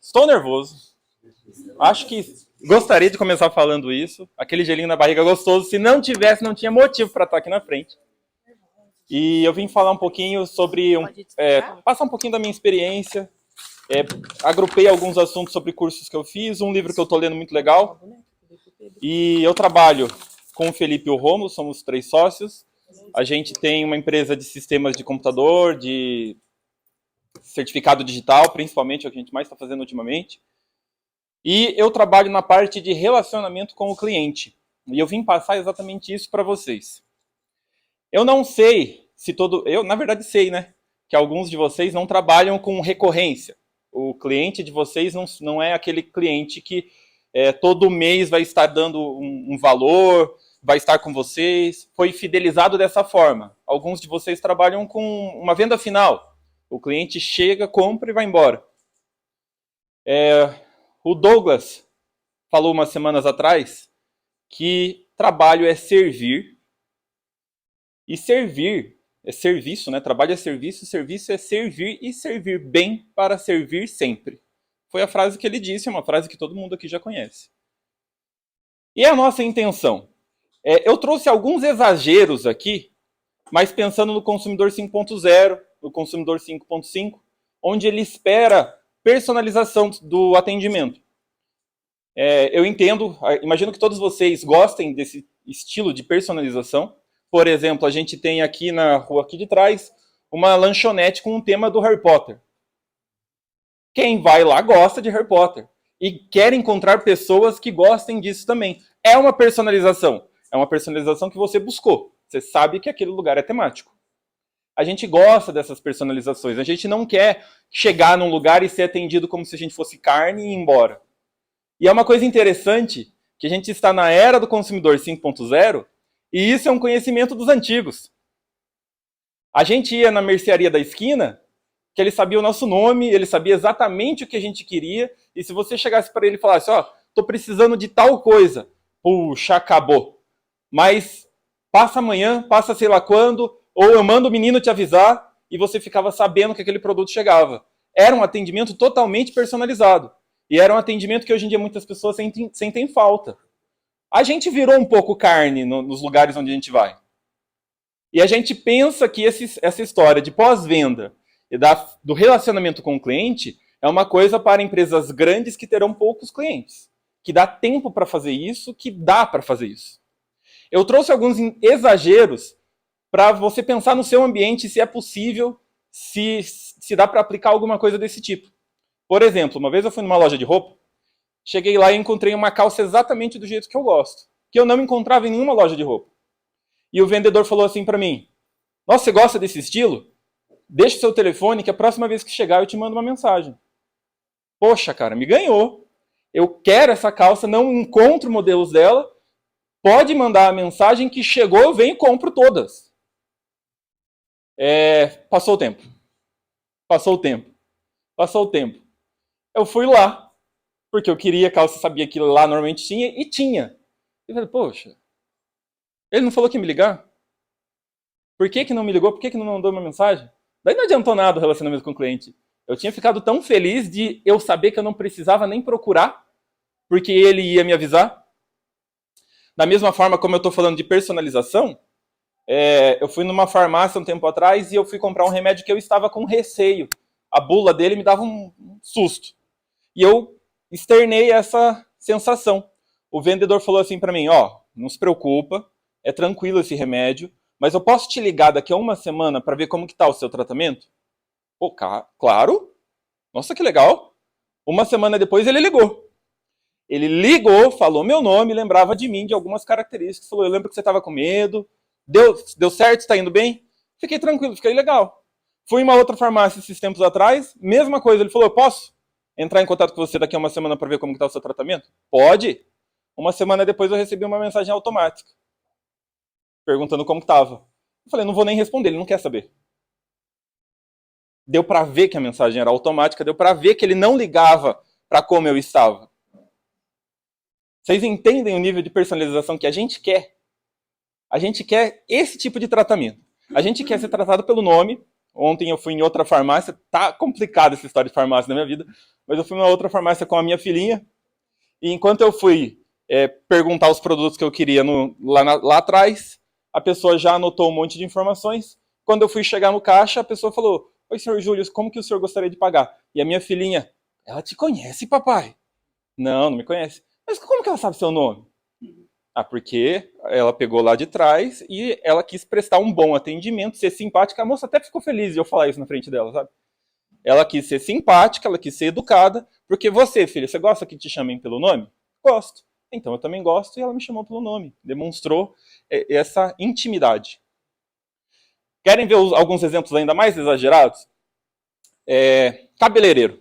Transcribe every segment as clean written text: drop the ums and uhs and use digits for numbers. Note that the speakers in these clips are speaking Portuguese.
Estou nervoso. Acho que gostaria de começar falando isso. Aquele gelinho na barriga gostoso. Se não tivesse, não tinha motivo para estar aqui na frente. E eu vim falar um pouquinho sobre... passar um pouquinho da minha experiência. Agrupei alguns assuntos sobre cursos que eu fiz. Um livro que eu estou lendo muito legal. E eu trabalho com o Felipe e o Romulo. Somos 3 sócios. A gente tem uma empresa de sistemas de computador, de certificado digital, principalmente, é o que a gente mais está fazendo ultimamente. E eu trabalho na parte de relacionamento com o cliente. E eu vim passar exatamente isso para vocês. Eu não sei se eu, na verdade, sei, né? Que alguns de vocês não trabalham com recorrência. O cliente de vocês não é aquele cliente que todo mês vai estar dando um valor, vai estar com vocês, foi fidelizado dessa forma. Alguns de vocês trabalham com uma venda final. O cliente chega, compra e vai embora. O Douglas falou umas semanas atrás que trabalho é servir. E servir é serviço, né? Trabalho é serviço, serviço é servir e servir bem para servir sempre. Foi a frase que ele disse, é uma frase que todo mundo aqui já conhece. E a nossa intenção? Eu trouxe alguns exageros aqui, mas pensando no consumidor 5.0, no consumidor 5.5, onde ele espera personalização do atendimento. Eu entendo, imagino que todos vocês gostem desse estilo de personalização. Por exemplo, a gente tem aqui na rua aqui de trás uma lanchonete com um tema do Harry Potter. Quem vai lá gosta de Harry Potter e quer encontrar pessoas que gostem disso também. É uma personalização. É uma personalização que você buscou. Você sabe que aquele lugar é temático. A gente gosta dessas personalizações. A gente não quer chegar num lugar e ser atendido como se a gente fosse carne e ir embora. E é uma coisa interessante que a gente está na era do consumidor 5.0 e isso é um conhecimento dos antigos. A gente ia na mercearia da esquina, que ele sabia o nosso nome, ele sabia exatamente o que a gente queria, e se você chegasse para ele e falasse, tô precisando de tal coisa, puxa, acabou. Mas passa amanhã, passa sei lá quando, ou eu mando o menino te avisar, e você ficava sabendo que aquele produto chegava. Era um atendimento totalmente personalizado. E era um atendimento que hoje em dia muitas pessoas sentem falta. A gente virou um pouco carne nos lugares onde a gente vai. E a gente pensa que essa história de pós-venda e do relacionamento com o cliente é uma coisa para empresas grandes que terão poucos clientes. Que dá tempo para fazer isso, que dá para fazer isso. Eu trouxe alguns exageros para você pensar no seu ambiente se é possível, se dá para aplicar alguma coisa desse tipo. Por exemplo, uma vez eu fui numa loja de roupa, cheguei lá e encontrei uma calça exatamente do jeito que eu gosto, que eu não encontrava em nenhuma loja de roupa. E o vendedor falou assim para mim, nossa, você gosta desse estilo? Deixa o seu telefone que a próxima vez que chegar eu te mando uma mensagem. Poxa, cara, me ganhou. Eu quero essa calça, não encontro modelos dela, pode mandar a mensagem que chegou, eu venho e compro todas. Passou o tempo. Passou o tempo. Passou o tempo. Eu fui lá, porque eu queria calça, sabia que lá normalmente tinha, e tinha. Eu falei, poxa, ele não falou que ia me ligar? Por que não me ligou? Por que não mandou uma mensagem? Daí não adiantou nada o relacionamento com o cliente. Eu tinha ficado tão feliz de eu saber que eu não precisava nem procurar, porque ele ia me avisar. Da mesma forma como eu estou falando de personalização, eu fui numa farmácia um tempo atrás e eu fui comprar um remédio que eu estava com receio. A bula dele me dava um susto. E eu externei essa sensação. O vendedor falou assim para mim, não se preocupa, é tranquilo esse remédio, mas eu posso te ligar daqui a uma semana para ver como que tá o seu tratamento? Pô, claro. Nossa, que legal. Uma semana depois ele ligou. Ele ligou, falou meu nome, lembrava de mim, de algumas características. Falou, eu lembro que você estava com medo. Deu certo? Está indo bem? Fiquei tranquilo, fiquei legal. Fui em uma outra farmácia esses tempos atrás, mesma coisa. Ele falou, eu posso entrar em contato com você daqui a uma semana para ver como está o seu tratamento? Pode. Uma semana depois eu recebi uma mensagem automática, perguntando como estava. Eu falei, não vou nem responder, ele não quer saber. Deu para ver que a mensagem era automática, deu para ver que ele não ligava para como eu estava. Vocês entendem o nível de personalização que a gente quer? A gente quer esse tipo de tratamento. A gente quer ser tratado pelo nome, Ontem eu fui em outra farmácia, tá complicada essa história de farmácia na minha vida, mas eu fui em uma outra farmácia com a minha filhinha, e enquanto eu fui perguntar os produtos que eu queria lá atrás, a pessoa já anotou um monte de informações. Quando eu fui chegar no caixa, a pessoa falou: oi, senhor Júlio, como que o senhor gostaria de pagar? E a minha filhinha: ela te conhece, papai? Não, não me conhece. Mas como que ela sabe seu nome? Ah, porque ela pegou lá de trás e ela quis prestar um bom atendimento, ser simpática. A moça até ficou feliz de eu falar isso na frente dela, sabe? Ela quis ser simpática, ela quis ser educada, porque você, filha, você gosta que te chamem pelo nome? Gosto. Então eu também gosto e ela me chamou pelo nome. Demonstrou essa intimidade. Querem ver alguns exemplos ainda mais exagerados? Cabeleireiro.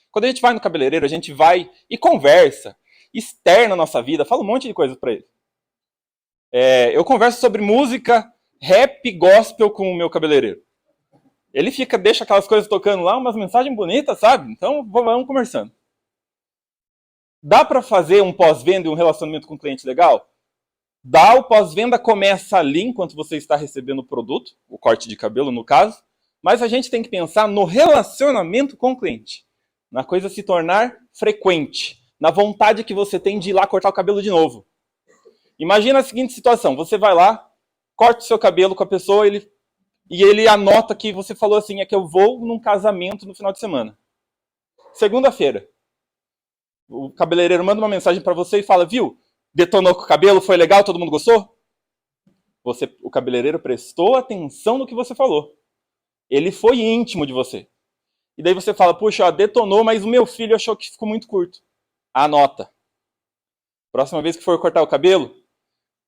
Quando a gente vai no cabeleireiro, a gente vai e conversa, externa a nossa vida, fala um monte de coisa para ele. Eu converso sobre música, rap, gospel com o meu cabeleireiro. Ele deixa aquelas coisas tocando lá, umas mensagens bonitas, sabe? Então vamos conversando. Dá para fazer um pós-venda e um relacionamento com o cliente legal? Dá, o pós-venda começa ali enquanto você está recebendo o produto, o corte de cabelo no caso, mas a gente tem que pensar no relacionamento com o cliente, na coisa se tornar frequente, na vontade que você tem de ir lá cortar o cabelo de novo. Imagina a seguinte situação, você vai lá, corta o seu cabelo com a pessoa e ele anota que você falou assim, que eu vou num casamento no final de semana. Segunda-feira, o cabeleireiro manda uma mensagem para você e fala, viu, detonou com o cabelo, foi legal, todo mundo gostou? O cabeleireiro prestou atenção no que você falou. Ele foi íntimo de você. E daí você fala, puxa, detonou, mas o meu filho achou que ficou muito curto. Anota. Próxima vez que for cortar o cabelo,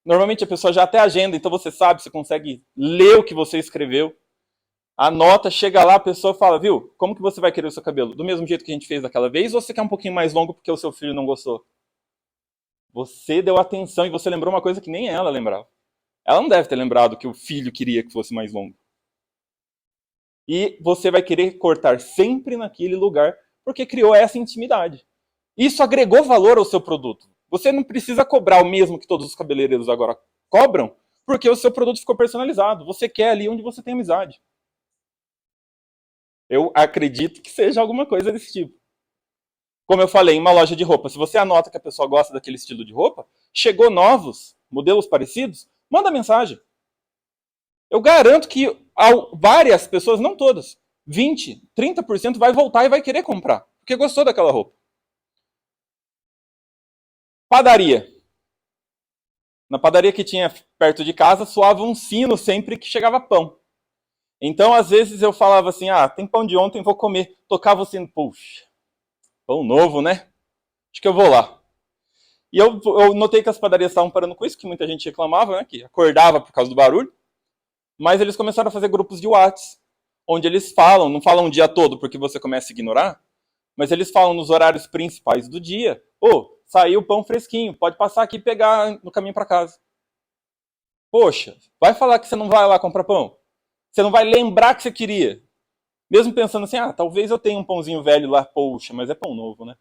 normalmente a pessoa já até agenda, então você sabe, você consegue ler o que você escreveu. Anota, chega lá, a pessoa fala, viu, como que você vai querer o seu cabelo? Do mesmo jeito que a gente fez daquela vez, ou você quer um pouquinho mais longo porque o seu filho não gostou? Você deu atenção e você lembrou uma coisa que nem ela lembrava. Ela não deve ter lembrado que o filho queria que fosse mais longo. E você vai querer cortar sempre naquele lugar, porque criou essa intimidade. Isso agregou valor ao seu produto. Você não precisa cobrar o mesmo que todos os cabeleireiros agora cobram, porque o seu produto ficou personalizado. Você quer ali onde você tem amizade. Eu acredito que seja alguma coisa desse tipo. Como eu falei, em uma loja de roupa, se você anota que a pessoa gosta daquele estilo de roupa, chegou novos, modelos parecidos, manda mensagem. Eu garanto que várias pessoas, não todas, 20, 30% vai voltar e vai querer comprar, porque gostou daquela roupa. Padaria. Na padaria que tinha perto de casa, soava um sino sempre que chegava pão. Então, às vezes, eu falava assim, tem pão de ontem, vou comer. Tocava o sino, puxa, pão novo, né? Acho que eu vou lá. E eu notei que as padarias estavam parando com isso, que muita gente reclamava, né? Que acordava por causa do barulho. Mas eles começaram a fazer grupos de WhatsApp, onde eles falam, não falam o dia todo porque você começa a ignorar, mas eles falam nos horários principais do dia. Saiu pão fresquinho, pode passar aqui e pegar no caminho para casa. Poxa, vai falar que você não vai lá comprar pão? Você não vai lembrar que você queria? Mesmo pensando assim, talvez eu tenha um pãozinho velho lá, poxa, mas é pão novo, né?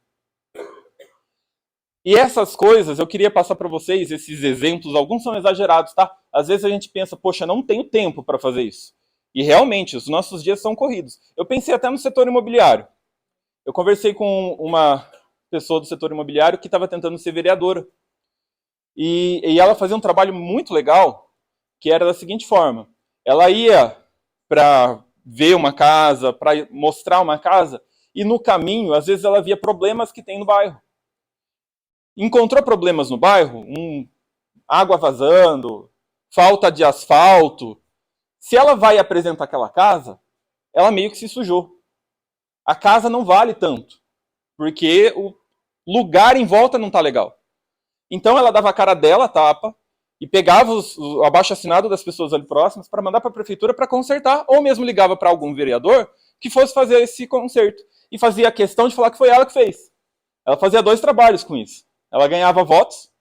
E essas coisas, eu queria passar para vocês, esses exemplos, alguns são exagerados, tá? Às vezes a gente pensa, poxa, não tenho tempo para fazer isso. E realmente, os nossos dias são corridos. Eu pensei até no setor imobiliário. Eu conversei com uma pessoa do setor imobiliário que estava tentando ser vereadora. E ela fazia um trabalho muito legal, que era da seguinte forma. Ela ia para ver uma casa, para mostrar uma casa, e no caminho, às vezes ela via problemas que tem no bairro. Encontrou problemas no bairro, água vazando, falta de asfalto. Se ela vai apresentar aquela casa, ela meio que se sujou. A casa não vale tanto, porque o lugar em volta não está legal. Então ela dava a cara dela, a tapa, e pegava o abaixo-assinado das pessoas ali próximas para mandar para a prefeitura para consertar, ou mesmo ligava para algum vereador que fosse fazer esse conserto. E fazia a questão de falar que foi ela que fez. Ela fazia 2 trabalhos com isso. Ela ganhava votos.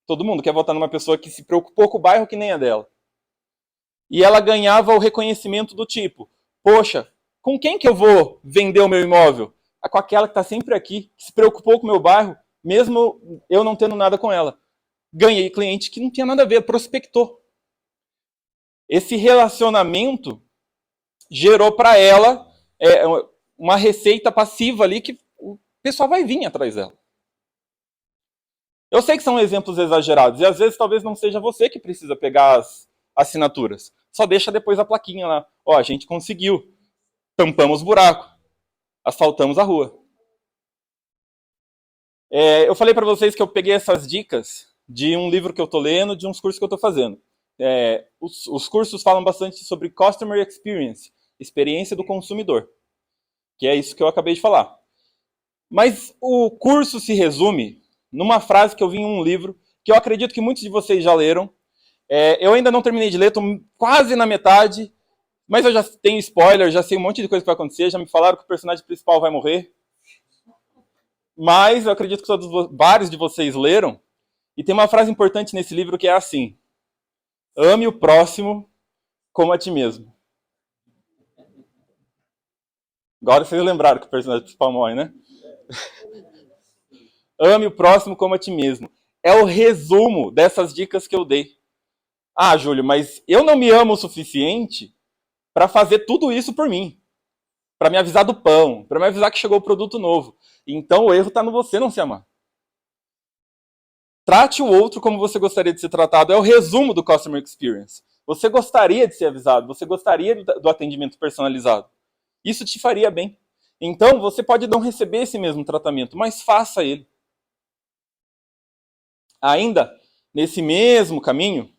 Todo mundo quer votar numa pessoa que se preocupou com o bairro que nem a dela. E ela ganhava o reconhecimento do tipo, poxa, com quem que eu vou vender o meu imóvel? Com aquela que está sempre aqui, que se preocupou com o meu bairro, mesmo eu não tendo nada com ela. Ganhei cliente que não tinha nada a ver, prospectou. Esse relacionamento gerou para ela uma receita passiva ali que o pessoal vai vir atrás dela. Eu sei que são exemplos exagerados, e às vezes talvez não seja você que precisa pegar as assinaturas. Só deixa depois a plaquinha lá. Ó, a gente conseguiu. Tampamos o buraco. Asfaltamos a rua. Eu falei para vocês que eu peguei essas dicas de um livro que eu estou lendo, de uns cursos que eu estou fazendo. Os cursos falam bastante sobre Customer Experience, experiência do consumidor, que é isso que eu acabei de falar. Mas o curso se resume numa frase que eu vi em um livro, que eu acredito que muitos de vocês já leram. Eu ainda não terminei de ler, estou quase na metade, mas eu já tenho spoiler, já sei um monte de coisa que vai acontecer, já me falaram que o personagem principal vai morrer. Mas eu acredito que vários de vocês leram, e tem uma frase importante nesse livro que é assim: ame o próximo como a ti mesmo. Agora vocês lembraram que o personagem principal morre, né? Ame o próximo como a ti mesmo. É o resumo dessas dicas que eu dei. Ah, Júlio, mas eu não me amo o suficiente para fazer tudo isso por mim. Para me avisar do pão, para me avisar que chegou o produto novo. Então o erro está no você não se amar. Trate o outro como você gostaria de ser tratado. É o resumo do Customer Experience. Você gostaria de ser avisado, você gostaria do atendimento personalizado. Isso te faria bem. Então você pode não receber esse mesmo tratamento, mas faça ele. Ainda nesse mesmo caminho,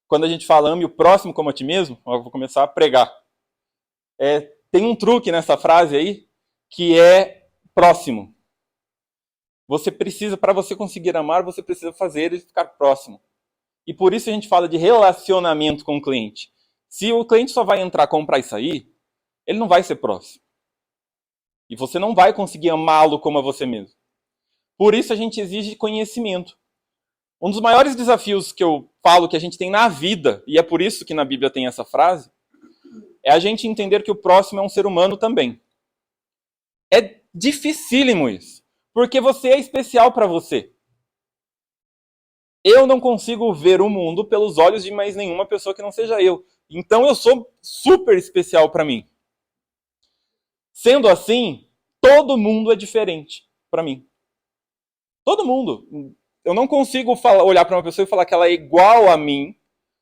quando a gente fala ame o próximo como a ti mesmo, eu vou começar a pregar. Tem um truque nessa frase aí, que é próximo. Você precisa, para você conseguir amar, você precisa fazer ele ficar próximo. E por isso a gente fala de relacionamento com o cliente. Se o cliente só vai entrar, comprar e sair, ele não vai ser próximo. E você não vai conseguir amá-lo como a você mesmo. Por isso a gente exige conhecimento. Um dos maiores desafios que eu falo que a gente tem na vida, e é por isso que na Bíblia tem essa frase, é a gente entender que o próximo é um ser humano também. É dificílimo isso, porque você é especial para você. Eu não consigo ver o mundo pelos olhos de mais nenhuma pessoa que não seja eu. Então eu sou super especial para mim. Sendo assim, todo mundo é diferente para mim. Todo mundo. Eu não consigo olhar para uma pessoa e falar que ela é igual a mim,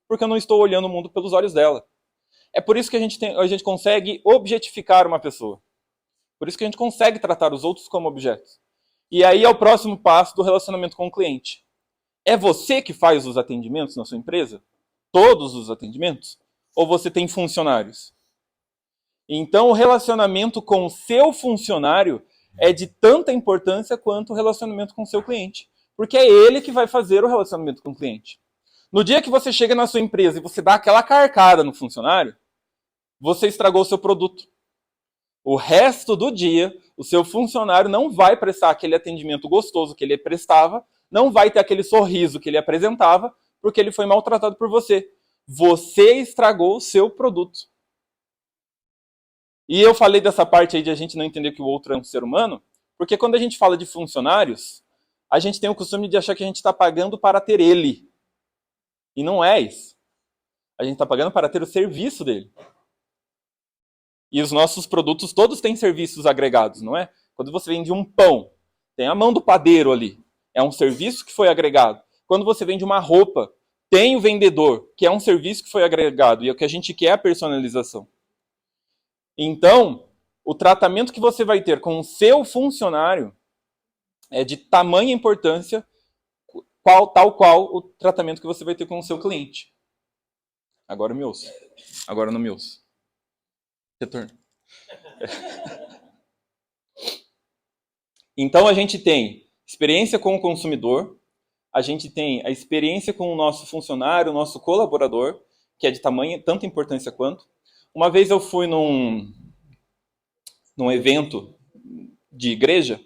porque eu não estou olhando o mundo pelos olhos dela. É por isso que a gente consegue objetificar uma pessoa. Por isso que a gente consegue tratar os outros como objetos. E aí é o próximo passo do relacionamento com o cliente. É você que faz os atendimentos na sua empresa? Todos os atendimentos? Ou você tem funcionários? Então o relacionamento com o seu funcionário é de tanta importância quanto o relacionamento com o seu cliente. Porque é ele que vai fazer o relacionamento com o cliente. No dia que você chega na sua empresa e você dá aquela carcada no funcionário, você estragou o seu produto. O resto do dia, o seu funcionário não vai prestar aquele atendimento gostoso que ele prestava, não vai ter aquele sorriso que ele apresentava, porque ele foi maltratado por você. Você estragou o seu produto. E eu falei dessa parte aí de a gente não entender que o outro é um ser humano, porque quando a gente fala de funcionários, a gente tem o costume de achar que a gente está pagando para ter ele. E não é isso. A gente está pagando para ter o serviço dele. E os nossos produtos todos têm serviços agregados, não é? Quando você vende um pão, tem a mão do padeiro ali. É um serviço que foi agregado. Quando você vende uma roupa, tem o vendedor, que é um serviço que foi agregado. E o que a gente quer é a personalização. Então, o tratamento que você vai ter com o seu funcionário é de tamanha importância, tal qual o tratamento que você vai ter com o seu cliente. Agora me ouço. Agora não me ouço. Retorno. Então a gente tem experiência com o consumidor, a gente tem a experiência com o nosso funcionário, o nosso colaborador, que é de tanta importância quanto. Uma vez eu fui num evento de igreja,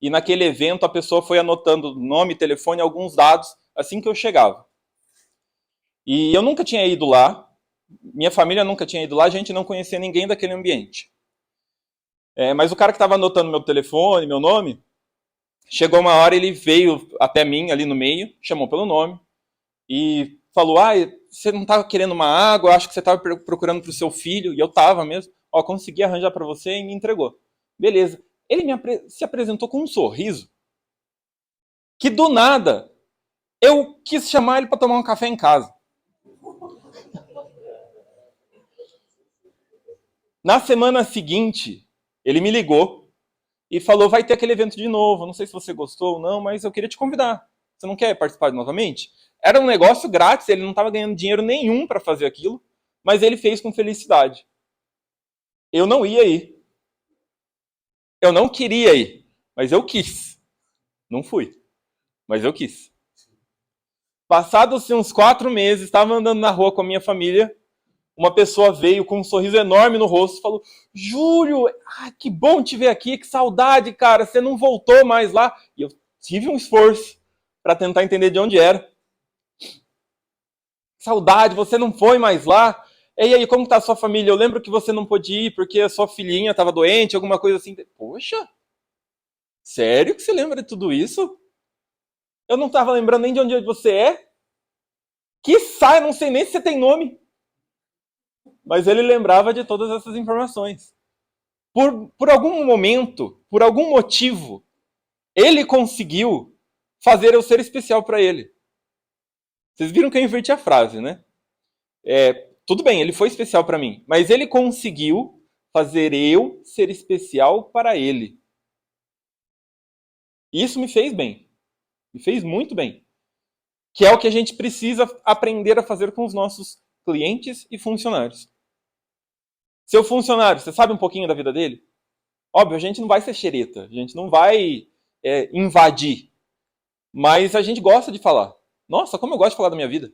e naquele evento a pessoa foi anotando nome, telefone, alguns dados, assim que eu chegava. E eu nunca tinha ido lá, minha família nunca tinha ido lá, a gente não conhecia ninguém daquele ambiente. Mas o cara que estava anotando meu telefone, meu nome, chegou uma hora, ele veio até mim, ali no meio, chamou pelo nome, e falou, você não estava querendo uma água, eu acho que você estava procurando para o seu filho, e eu estava mesmo. Ó, consegui arranjar para você e me entregou. Beleza. Ele se apresentou com um sorriso que do nada eu quis chamar ele para tomar um café em casa. Na semana seguinte, ele me ligou e falou, vai ter aquele evento de novo, não sei se você gostou ou não, mas eu queria te convidar. Você não quer participar novamente? Era um negócio grátis, ele não estava ganhando dinheiro nenhum para fazer aquilo, mas ele fez com felicidade. Eu não ia ir. Eu não queria ir, mas eu quis. Não fui, mas eu quis. Passados uns 4 meses, estava andando na rua com a minha família, uma pessoa veio com um sorriso enorme no rosto e falou, Júlio, que bom te ver aqui, que saudade, cara, você não voltou mais lá. E eu tive um esforço para tentar entender de onde era. Saudade, você não foi mais lá? E aí, como está a sua família? Eu lembro que você não pôde ir porque a sua filhinha estava doente, alguma coisa assim. Poxa, sério que você lembra de tudo isso? Eu não estava lembrando nem de onde você é. Quiçá, eu não sei nem se você tem nome. Mas ele lembrava de todas essas informações. Por algum momento, por algum motivo, ele conseguiu fazer eu ser especial para ele. Vocês viram que eu inverti a frase, né? Tudo bem, ele foi especial para mim, mas ele conseguiu fazer eu ser especial para ele. Isso me fez bem. Me fez muito bem. Que é o que a gente precisa aprender a fazer com os nossos clientes e funcionários. Seu funcionário, você sabe um pouquinho da vida dele? Óbvio, a gente não vai ser xereta, a gente não vai invadir. Mas a gente gosta de falar. Nossa, como eu gosto de falar da minha vida.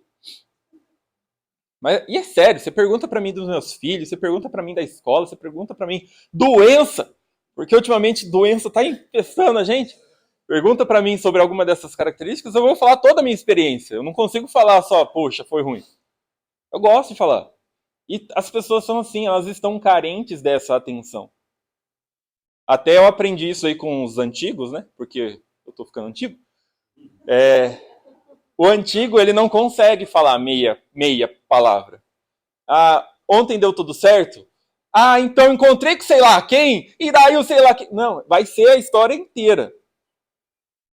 E é sério, você pergunta para mim dos meus filhos, você pergunta para mim da escola, você pergunta para mim doença, porque ultimamente doença tá infestando a gente. Pergunta para mim sobre alguma dessas características, eu vou falar toda a minha experiência. Eu não consigo falar só, poxa, foi ruim. Eu gosto de falar. E as pessoas são assim, elas estão carentes dessa atenção. Até eu aprendi isso aí com os antigos, né? Porque eu tô ficando antigo. O antigo, ele não consegue falar meia palavra. Ontem deu tudo certo? Então encontrei com sei lá quem, e daí o sei lá quem. Não, vai ser a história inteira.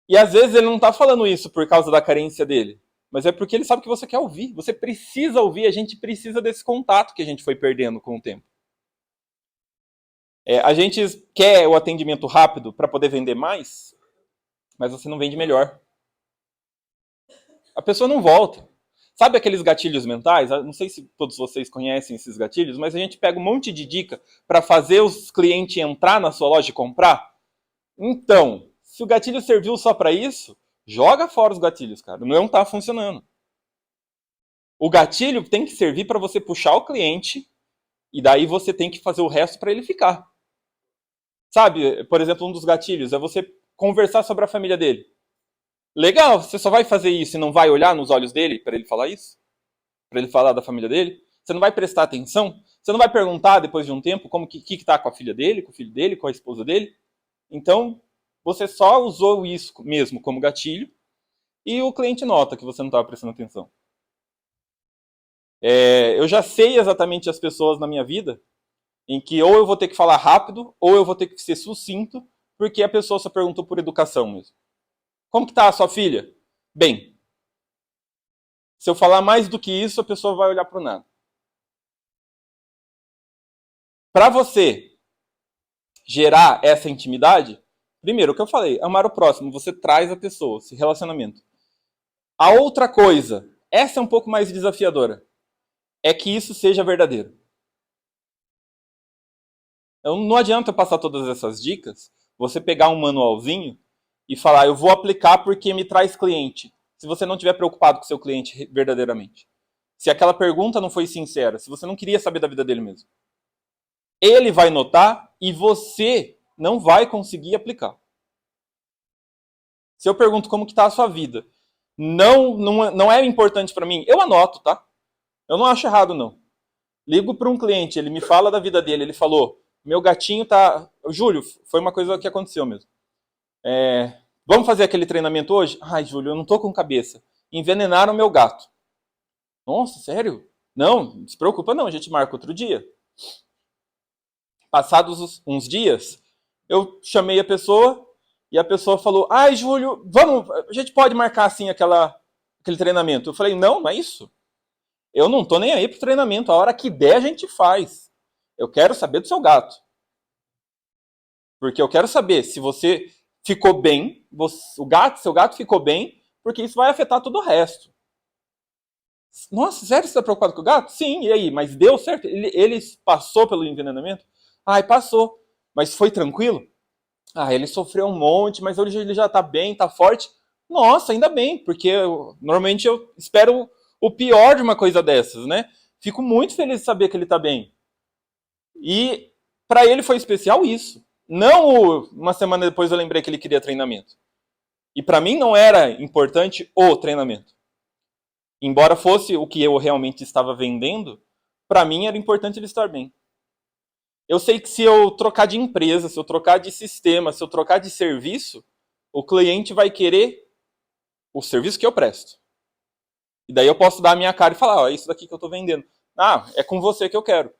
E às vezes ele não está falando isso por causa da carência dele, mas é porque ele sabe que você quer ouvir. Você precisa ouvir, a gente precisa desse contato que a gente foi perdendo com o tempo. A gente quer o atendimento rápido para poder vender mais, mas você não vende melhor. A pessoa não volta. Sabe aqueles gatilhos mentais? Não sei se todos vocês conhecem esses gatilhos, mas a gente pega um monte de dica para fazer os clientes entrar na sua loja e comprar. Então, se o gatilho serviu só para isso, joga fora os gatilhos, cara. Não está funcionando. O gatilho tem que servir para você puxar o cliente e daí você tem que fazer o resto para ele ficar. Sabe, por exemplo, um dos gatilhos é você conversar sobre a família dele. Legal, você só vai fazer isso e não vai olhar nos olhos dele para ele falar isso? Para ele falar da família dele? Você não vai prestar atenção? Você não vai perguntar depois de um tempo como que tá com a filha dele, com o filho dele, com a esposa dele? Então, você só usou isso mesmo como gatilho e o cliente nota que você não estava prestando atenção. Eu já sei exatamente as pessoas na minha vida em que ou eu vou ter que falar rápido ou eu vou ter que ser sucinto porque a pessoa só perguntou por educação mesmo. Como que tá a sua filha? Bem. Se eu falar mais do que isso, a pessoa vai olhar para o nada. Para você gerar essa intimidade, primeiro, o que eu falei, amar o próximo, você traz a pessoa, esse relacionamento. A outra coisa, essa é um pouco mais desafiadora, é que isso seja verdadeiro. Então, não adianta eu passar todas essas dicas, você pegar um manualzinho e falar, eu vou aplicar porque me traz cliente. Se você não estiver preocupado com o seu cliente verdadeiramente. Se aquela pergunta não foi sincera, se você não queria saber da vida dele mesmo. Ele vai notar e você não vai conseguir aplicar. Se eu pergunto como que está a sua vida, não é importante para mim, eu anoto, tá? Eu não acho errado, não. Ligo para um cliente, ele me fala da vida dele, ele falou, meu gatinho tá... Júlio, foi uma coisa que aconteceu mesmo. Vamos fazer aquele treinamento hoje? Ai, Júlio, eu não tô com cabeça. Envenenaram meu gato. Nossa, sério? Não, não se preocupa não, a gente marca outro dia. Passados uns dias, eu chamei a pessoa e a pessoa falou: ai, Júlio, vamos, a gente pode marcar assim aquele treinamento. Eu falei: não, não é isso. Eu não tô nem aí pro treinamento. A hora que der, a gente faz. Eu quero saber do seu gato. Porque eu quero saber se você ficou bem, seu gato ficou bem, porque isso vai afetar todo o resto. Nossa, sério, você está preocupado com o gato? Sim, e aí? Mas deu certo? Ele passou pelo envenenamento? Ai, passou. Mas foi tranquilo? Ah, ele sofreu um monte, mas hoje ele já tá bem, tá forte. Nossa, ainda bem, porque normalmente eu espero o pior de uma coisa dessas, né? Fico muito feliz de saber que ele tá bem. E para ele foi especial isso. Não uma semana depois eu lembrei que ele queria treinamento. E para mim não era importante o treinamento. Embora fosse o que eu realmente estava vendendo, para mim era importante ele estar bem. Eu sei que se eu trocar de empresa, se eu trocar de sistema, se eu trocar de serviço, o cliente vai querer o serviço que eu presto. E daí eu posso dar a minha cara e falar, ó, é isso daqui que eu estou vendendo. Ah, é com você que eu quero.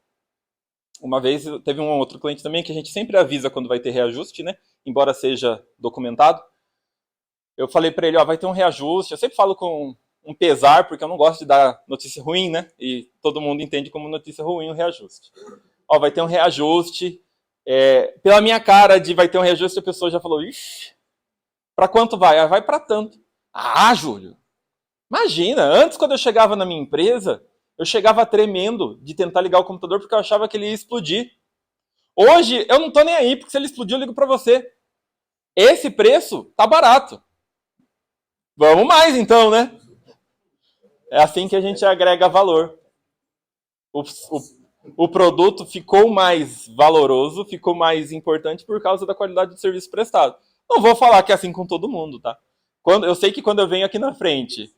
Uma vez teve um outro cliente também que a gente sempre avisa quando vai ter reajuste, né? Embora seja documentado. Eu falei para ele, ó, vai ter um reajuste. Eu sempre falo com um pesar, porque eu não gosto de dar notícia ruim, né? E todo mundo entende como notícia ruim o reajuste. Ó, vai ter um reajuste. Pela minha cara de vai ter um reajuste, a pessoa já falou, ixi, para quanto vai? Ah, vai para tanto. Ah, Júlio, imagina, antes quando eu chegava na minha empresa, eu chegava tremendo de tentar ligar o computador porque eu achava que ele ia explodir. Hoje eu não tô nem aí, porque se ele explodir eu ligo para você. Esse preço tá barato. Vamos mais então, né? É assim que a gente agrega valor. O produto ficou mais valoroso, ficou mais importante por causa da qualidade do serviço prestado. Não vou falar que é assim com todo mundo, tá? Eu sei que quando eu venho aqui na frente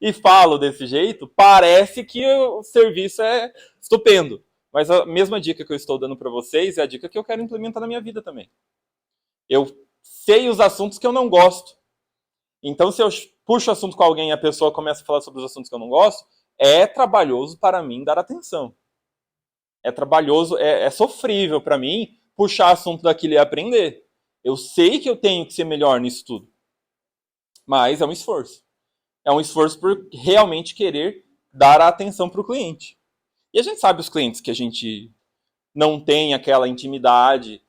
e falo desse jeito, parece que o serviço é estupendo. Mas a mesma dica que eu estou dando para vocês é a dica que eu quero implementar na minha vida também. Eu sei os assuntos que eu não gosto. Então, se eu puxo o assunto com alguém e a pessoa começa a falar sobre os assuntos que eu não gosto, é trabalhoso para mim dar atenção. É trabalhoso, é sofrível para mim puxar assunto daquilo e aprender. Eu sei que eu tenho que ser melhor nisso tudo. Mas é um esforço. É um esforço por realmente querer dar a atenção para o cliente. E a gente sabe os clientes que a gente não tem aquela intimidade.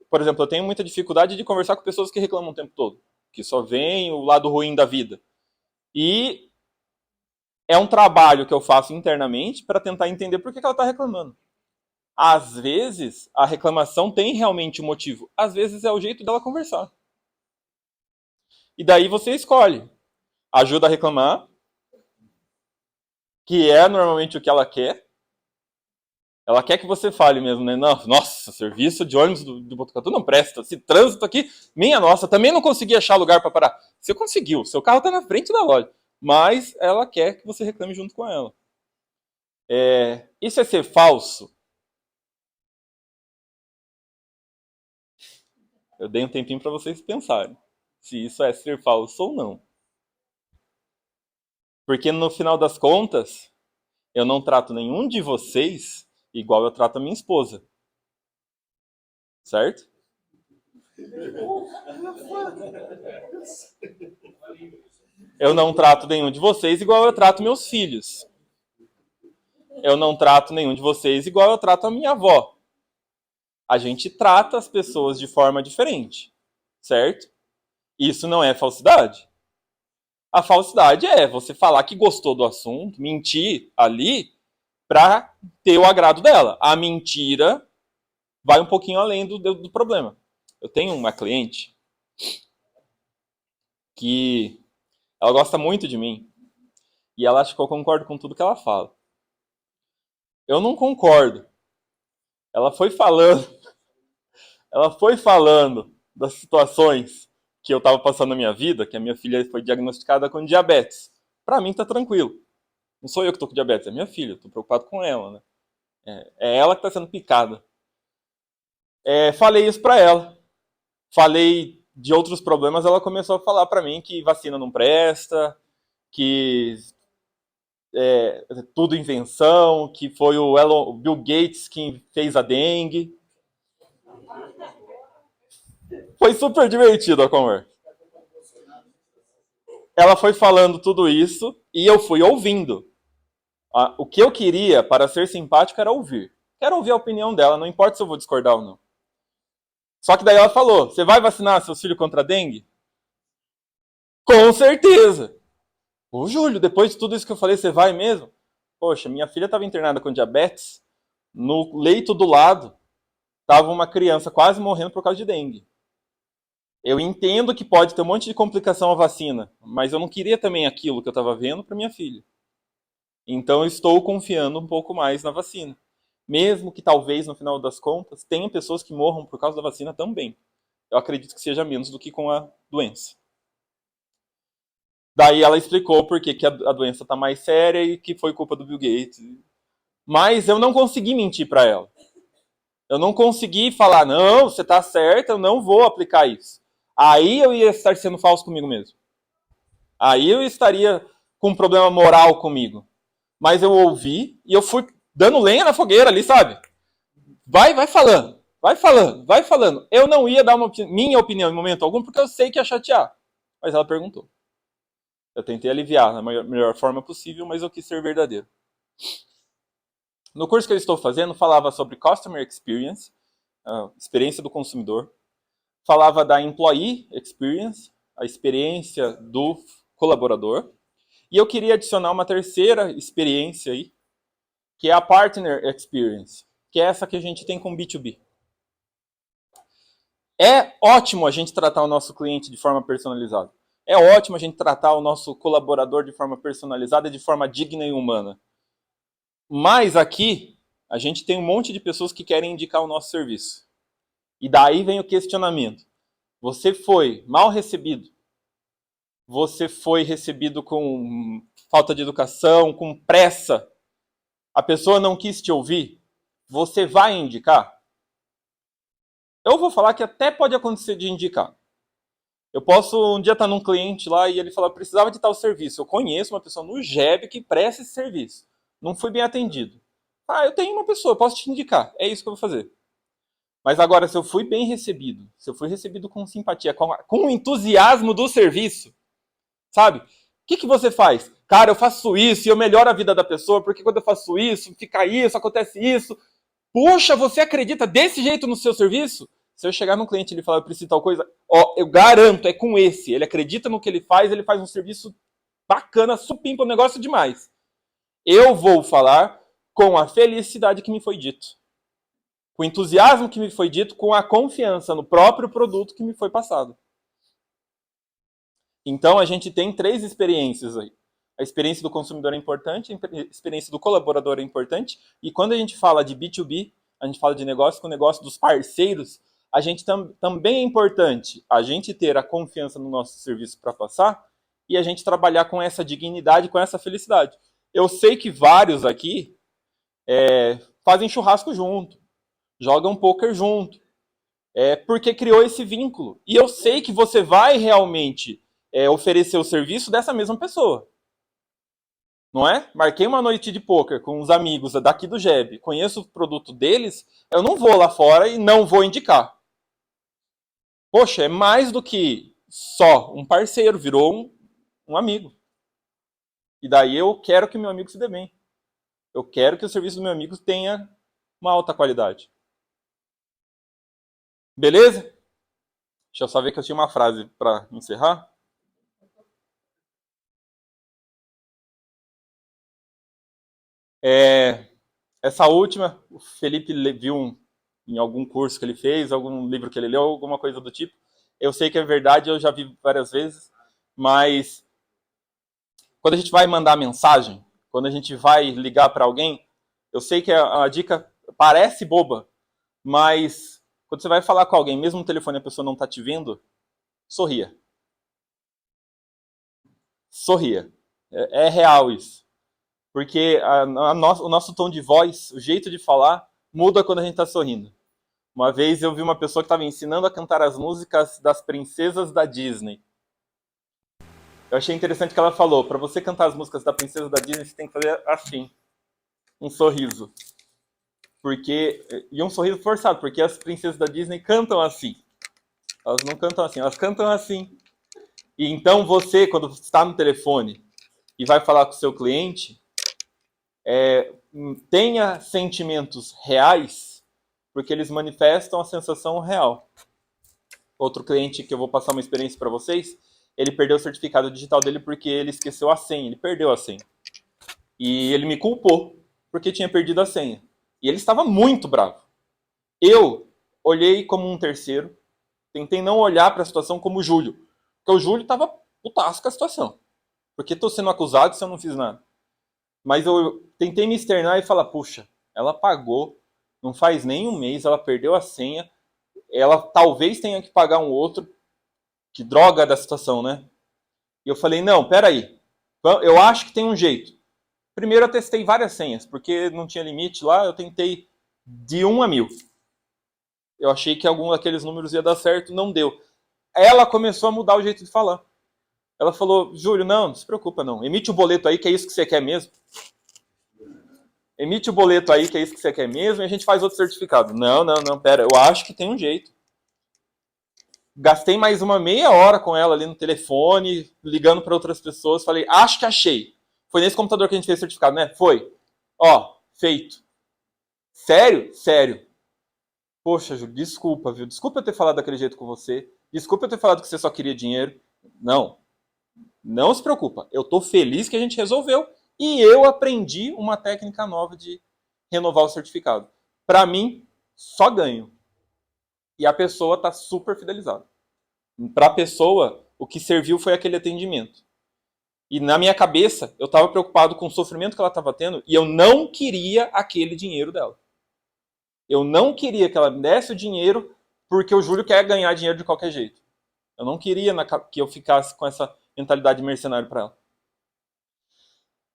Por exemplo, eu tenho muita dificuldade de conversar com pessoas que reclamam o tempo todo. Que só veem o lado ruim da vida. E é um trabalho que eu faço internamente para tentar entender por que ela está reclamando. Às vezes, a reclamação tem realmente um motivo. Às vezes é o jeito dela conversar. E daí você escolhe. Ajuda a reclamar, que é normalmente o que ela quer. Ela quer que você fale mesmo, né? Não, nossa, serviço de ônibus do Botucatu não presta. Esse trânsito aqui, minha nossa, também não consegui achar lugar para parar. Você conseguiu, seu carro está na frente da loja. Mas ela quer que você reclame junto com ela. Isso é ser falso? Eu dei um tempinho para vocês pensarem se isso é ser falso ou não. Porque no final das contas, eu não trato nenhum de vocês igual eu trato a minha esposa. Certo? Eu não trato nenhum de vocês igual eu trato meus filhos. Eu não trato nenhum de vocês igual eu trato a minha avó. A gente trata as pessoas de forma diferente. Certo? Isso não é falsidade. A falsidade é você falar que gostou do assunto, mentir ali para ter o agrado dela. A mentira vai um pouquinho além do problema. Eu tenho uma cliente que ela gosta muito de mim e ela acha que eu concordo com tudo que ela fala. Eu não concordo. Ela foi falando, ela foi falando das situações que eu estava passando na minha vida, que a minha filha foi diagnosticada com diabetes. Para mim tá tranquilo. Não sou eu que tô com diabetes, é minha filha. Tô preocupado com ela, né? É ela que tá sendo picada. Falei isso pra ela. Falei de outros problemas, ela começou a falar pra mim que vacina não presta, que tudo invenção, que foi o Bill Gates que fez a dengue. Foi super divertido a conversa. Ela foi falando tudo isso e eu fui ouvindo. O que eu queria, para ser simpático, era ouvir. Quero ouvir a opinião dela, não importa se eu vou discordar ou não. Só que daí ela falou: você vai vacinar seus filhos contra a dengue? Com certeza! Ô, Júlio, depois de tudo isso que eu falei, você vai mesmo? Poxa, minha filha estava internada com diabetes. No leito do lado, estava uma criança quase morrendo por causa de dengue. Eu entendo que pode ter um monte de complicação à vacina, mas eu não queria também aquilo que eu estava vendo para minha filha. Então eu estou confiando um pouco mais na vacina. Mesmo que talvez, no final das contas, tenha pessoas que morram por causa da vacina também. Eu acredito que seja menos do que com a doença. Daí ela explicou por que a doença está mais séria e que foi culpa do Bill Gates. Mas eu não consegui mentir para ela. Eu não consegui falar, não, você está certa, eu não vou aplicar isso. Aí eu ia estar sendo falso comigo mesmo. Aí eu estaria com um problema moral comigo. Mas eu ouvi e eu fui dando lenha na fogueira ali, sabe? Vai falando, vai falando, vai falando. Eu não ia dar minha opinião em momento algum, porque eu sei que ia chatear. Mas ela perguntou. Eu tentei aliviar da melhor forma possível, mas eu quis ser verdadeiro. No curso que eu estou fazendo, falava sobre Customer Experience, a experiência do consumidor. Falava da Employee Experience, a experiência do colaborador. E eu queria adicionar uma terceira experiência aí, que é a Partner Experience, que é essa que a gente tem com B2B. É ótimo a gente tratar o nosso cliente de forma personalizada. É ótimo a gente tratar o nosso colaborador de forma personalizada e de forma digna e humana. Mas aqui, a gente tem um monte de pessoas que querem indicar o nosso serviço. E daí vem o questionamento. Você foi mal recebido? Você foi recebido com falta de educação, com pressa? A pessoa não quis te ouvir? Você vai indicar? Eu vou falar que até pode acontecer de indicar. Eu posso um dia estar num cliente lá e ele falar, precisava de tal serviço. Eu conheço uma pessoa no JEB que presta esse serviço. Não fui bem atendido. Ah, eu tenho uma pessoa, posso te indicar. É isso que eu vou fazer. Mas agora, se eu fui bem recebido, se eu fui recebido com simpatia, com o entusiasmo do serviço, sabe? O que você faz? Cara, eu faço isso e eu melhoro a vida da pessoa, porque quando eu faço isso, fica isso, acontece isso. Puxa, você acredita desse jeito no seu serviço? Se eu chegar num cliente e ele falar, eu preciso de tal coisa, ó, eu garanto, é com esse. Ele acredita no que ele faz um serviço bacana, supimpa, um negócio demais. Eu vou falar com a felicidade que me foi dito. Com o entusiasmo que me foi dito, com a confiança no próprio produto que me foi passado. Então a gente tem 3 experiências aí. A experiência do consumidor é importante, a experiência do colaborador é importante, e quando a gente fala de B2B, a gente fala de negócio com o negócio dos parceiros, a gente também é importante a gente ter a confiança no nosso serviço para passar e a gente trabalhar com essa dignidade, com essa felicidade. Eu sei que vários aqui fazem churrasco junto, jogam poker junto, porque criou esse vínculo. E eu sei que você vai realmente oferecer o serviço dessa mesma pessoa. Não é? Marquei uma noite de poker com uns amigos daqui do JEB, conheço o produto deles, eu não vou lá fora e não vou indicar. Poxa, é mais do que só um parceiro, virou um amigo. E daí eu quero que meu amigo se dê bem. Eu quero que o serviço do meu amigo tenha uma alta qualidade. Beleza? Deixa eu só ver que eu tinha uma frase para encerrar. Essa última, o Felipe viu em algum curso que ele fez, algum livro que ele leu, alguma coisa do tipo. Eu sei que é verdade, eu já vi várias vezes, mas quando a gente vai mandar mensagem, quando a gente vai ligar para alguém, eu sei que a dica parece boba, mas quando você vai falar com alguém, mesmo no telefone a pessoa não está te vendo, sorria. Sorria. É real isso. Porque o nosso tom de voz, o jeito de falar, muda quando a gente está sorrindo. Uma vez eu vi uma pessoa que estava ensinando a cantar as músicas das princesas da Disney. Eu achei interessante que ela falou, para você cantar as músicas da princesa da Disney, você tem que fazer assim, um sorriso. E um sorriso forçado, porque as princesas da Disney cantam assim. Elas não cantam assim, elas cantam assim. E então você, quando está no telefone e vai falar com o seu cliente, tenha sentimentos reais, porque eles manifestam a sensação real. Outro cliente que eu vou passar uma experiência para vocês, ele perdeu o certificado digital dele porque ele esqueceu a senha, ele perdeu a senha. E ele me culpou porque tinha perdido a senha. E ele estava muito bravo. Eu olhei como um terceiro, tentei não olhar para a situação como o Júlio, porque o Júlio estava putaço com a situação. Porque estou sendo acusado se eu não fiz nada. Mas eu tentei me externar e falar, puxa, ela pagou, não faz nem um mês, ela perdeu a senha, ela talvez tenha que pagar um outro, que droga da situação, né? E eu falei, não, peraí, eu acho que tem um jeito. Primeiro eu testei várias senhas, porque não tinha limite lá, eu tentei de 1 a 1000. Eu achei que algum daqueles números ia dar certo, não deu. Ela começou a mudar o jeito de falar. Ela falou, Júlio, não se preocupa não, emite o boleto aí, que é isso que você quer mesmo. Emite o boleto aí, que é isso que você quer mesmo, e a gente faz outro certificado. Não, pera, eu acho que tem um jeito. Gastei mais uma meia hora com ela ali no telefone, ligando para outras pessoas, falei, acho que achei. Foi nesse computador que a gente fez o certificado, né? Foi. Ó, feito. Sério? Sério. Poxa, Júlio, desculpa, viu? Desculpa eu ter falado daquele jeito com você. Desculpa eu ter falado que você só queria dinheiro. Não. Não se preocupa. Eu tô feliz que a gente resolveu e eu aprendi uma técnica nova de renovar o certificado. Para mim, só ganho. E a pessoa tá super fidelizada. Para a pessoa, o que serviu foi aquele atendimento. E na minha cabeça, eu estava preocupado com o sofrimento que ela estava tendo e eu não queria aquele dinheiro dela. Eu não queria que ela me desse o dinheiro porque o Júlio quer ganhar dinheiro de qualquer jeito. Eu não queria que eu ficasse com essa mentalidade de mercenário para ela.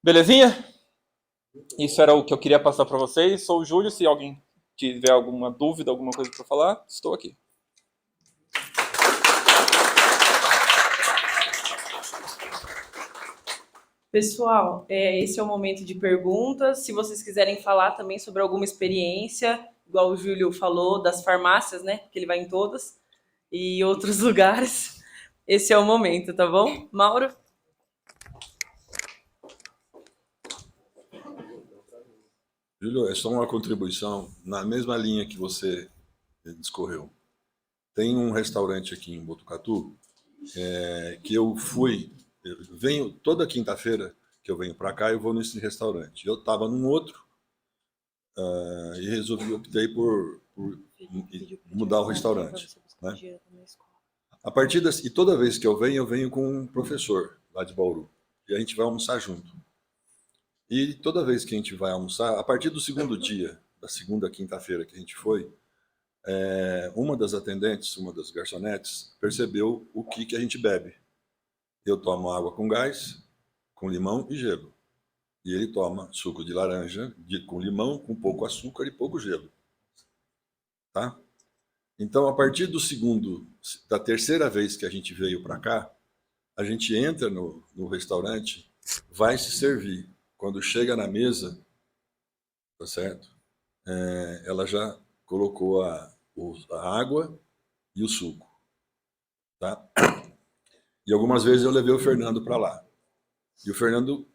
Belezinha? Isso era o que eu queria passar para vocês. Sou o Júlio. Se alguém tiver alguma dúvida, alguma coisa para falar, estou aqui. Pessoal, esse é o momento de perguntas. Se vocês quiserem falar também sobre alguma experiência, igual o Júlio falou, das farmácias, né? Que ele vai em todas, e outros lugares. Esse é o momento, tá bom? Mauro? Júlio, é só uma contribuição na mesma linha que você discorreu. Tem um restaurante aqui em Botucatu que eu venho toda quinta-feira que eu venho para cá, eu vou nesse restaurante. Eu estava num outro e optei por mudar o restaurante, né? A partir e toda vez que eu venho com um professor lá de Bauru e a gente vai almoçar junto. E toda vez que a gente vai almoçar, a partir do segundo dia, da segunda quinta-feira que a gente foi, uma das atendentes, uma das garçonetes, percebeu o que a gente bebe. Eu tomo água com gás, com limão e gelo. E ele toma suco de laranja com limão, com pouco açúcar e pouco gelo. Tá? Então, a partir da terceira vez que a gente veio para cá, a gente entra no restaurante, vai se servir. Quando chega na mesa, tá certo? Ela já colocou a água e o suco, tá? E algumas vezes eu levei o Fernando para lá. E o Fernando,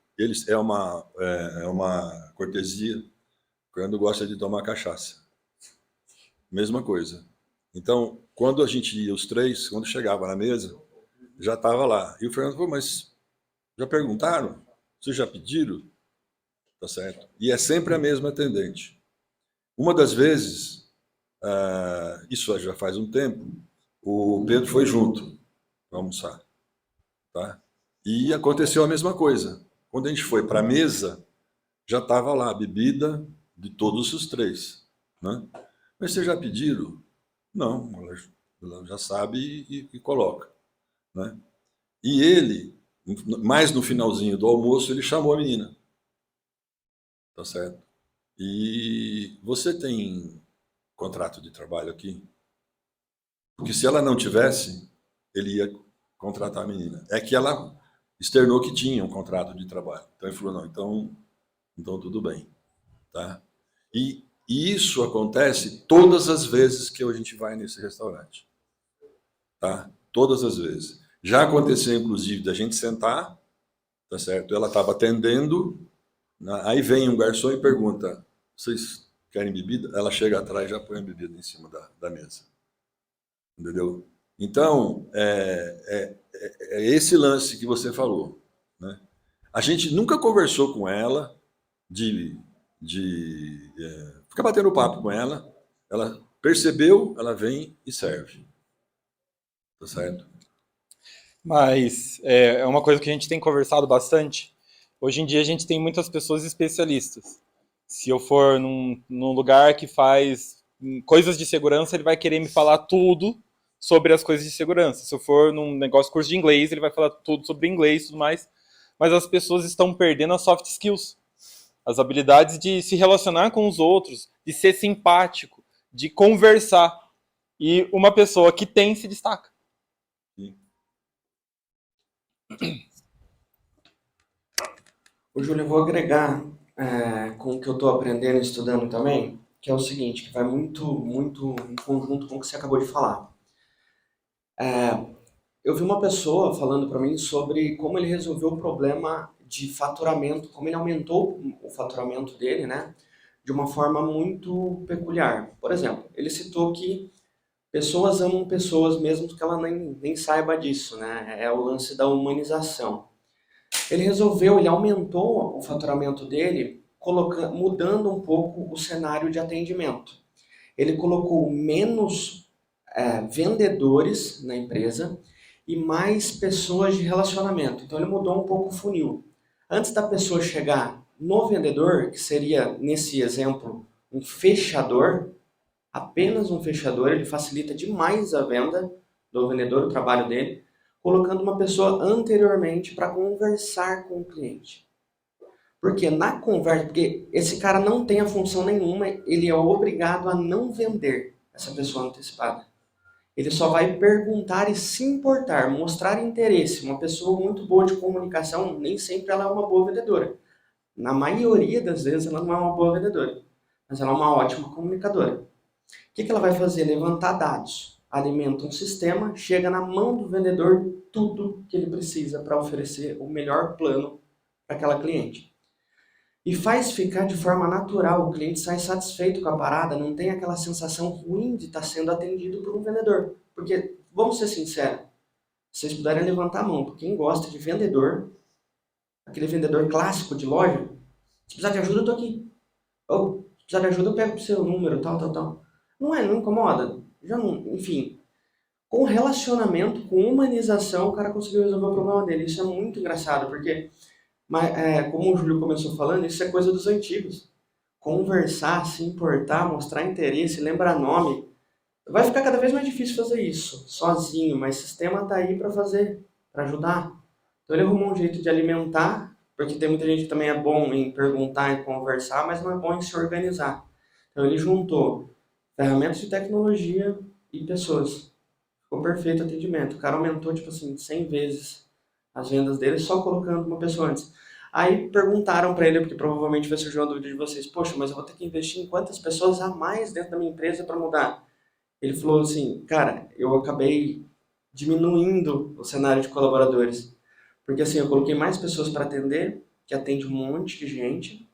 é uma cortesia. O Fernando gosta de tomar cachaça. Mesma coisa. Então, quando a gente ia os três, quando chegava na mesa, já estava lá. E o Fernando falou, mas já perguntaram? Vocês já pediram? Tá certo? E é sempre a mesma atendente. Uma das vezes, isso já faz um tempo, o Pedro foi junto para almoçar. Tá? E aconteceu a mesma coisa. Quando a gente foi para a mesa, já estava lá a bebida de todos os três. Né? Mas vocês já pediram? Não, ela já sabe e coloca. Né? E ele, mais no finalzinho do almoço, ele chamou a menina. Tá certo? E você tem contrato de trabalho aqui? Porque se ela não tivesse, ele ia contratar a menina. É que ela externou que tinha um contrato de trabalho. Então ele falou, não, então tudo bem. Tá? E isso acontece todas as vezes que a gente vai nesse restaurante. Tá? Todas as vezes. Já aconteceu, inclusive, da gente sentar, tá certo? Ela estava atendendo, né? Aí vem um garçom e pergunta, vocês querem bebida? Ela chega atrás e já põe a bebida em cima da mesa. Entendeu? Então, é esse lance que você falou. Né? A gente nunca conversou com ela de ficar batendo papo com ela. Ela percebeu, ela vem e serve. Tá certo? Mas é uma coisa que a gente tem conversado bastante. Hoje em dia a gente tem muitas pessoas especialistas. Se eu for num lugar que faz coisas de segurança, ele vai querer me falar tudo sobre as coisas de segurança. Se eu for num curso de inglês, ele vai falar tudo sobre inglês e tudo mais. Mas as pessoas estão perdendo as soft skills. As habilidades de se relacionar com os outros, de ser simpático, de conversar. E uma pessoa que tem se destaca. Ô, Júlio, eu vou agregar com o que eu estou aprendendo e estudando também, que é o seguinte, que vai muito em conjunto com o que você acabou de falar. Eu vi uma pessoa falando para mim sobre como ele resolveu o problema de faturamento, como ele aumentou o faturamento dele, né, de uma forma muito peculiar. Por exemplo, ele citou que pessoas amam pessoas mesmo que ela nem saiba disso, né? É o lance da humanização. Ele aumentou o faturamento dele mudando um pouco o cenário de atendimento. Ele colocou menos vendedores na empresa e mais pessoas de relacionamento. Então ele mudou um pouco o funil. Antes da pessoa chegar no vendedor, que seria, nesse exemplo, um fechador, apenas um fechador, ele facilita demais a venda do vendedor, o trabalho dele, colocando uma pessoa anteriormente para conversar com o cliente. Porque na conversa, porque esse cara não tem a função nenhuma, ele é obrigado a não vender essa pessoa antecipada. Ele só vai perguntar e se importar, mostrar interesse. Uma pessoa muito boa de comunicação, nem sempre ela é uma boa vendedora. Na maioria das vezes ela não é uma boa vendedora, mas ela é uma ótima comunicadora. O que ela vai fazer? Levantar dados, alimenta um sistema, chega na mão do vendedor tudo que ele precisa para oferecer o melhor plano para aquela cliente. E faz ficar de forma natural, o cliente sai satisfeito com a parada, não tem aquela sensação ruim de estar sendo atendido por um vendedor. Porque, vamos ser sinceros, se vocês puderem levantar a mão, quem gosta de vendedor, aquele vendedor clássico de loja, se precisar de ajuda, eu tô aqui. Ou, se precisar de ajuda, eu pego o seu número, tal. Não incomoda. Já não, enfim. Com relacionamento, com humanização, o cara conseguiu resolver o problema dele. Isso é muito engraçado, porque, como o Júlio começou falando, isso é coisa dos antigos. Conversar, se importar, mostrar interesse, lembrar nome. Vai ficar cada vez mais difícil fazer isso, sozinho, mas o sistema tá aí para fazer, para ajudar. Então ele arrumou um jeito de alimentar, porque tem muita gente que também é bom em perguntar e conversar, mas não é bom em se organizar. Então ele juntou ferramentas de tecnologia e pessoas. Ficou perfeito o atendimento. O cara aumentou, 100 vezes as vendas dele só colocando uma pessoa antes. Aí perguntaram para ele, porque provavelmente vai surgir uma dúvida de vocês, poxa, mas eu vou ter que investir em quantas pessoas a mais dentro da minha empresa para mudar? Ele falou assim, cara, eu acabei diminuindo o cenário de colaboradores. Porque assim, eu coloquei mais pessoas para atender, que atende um monte de gente,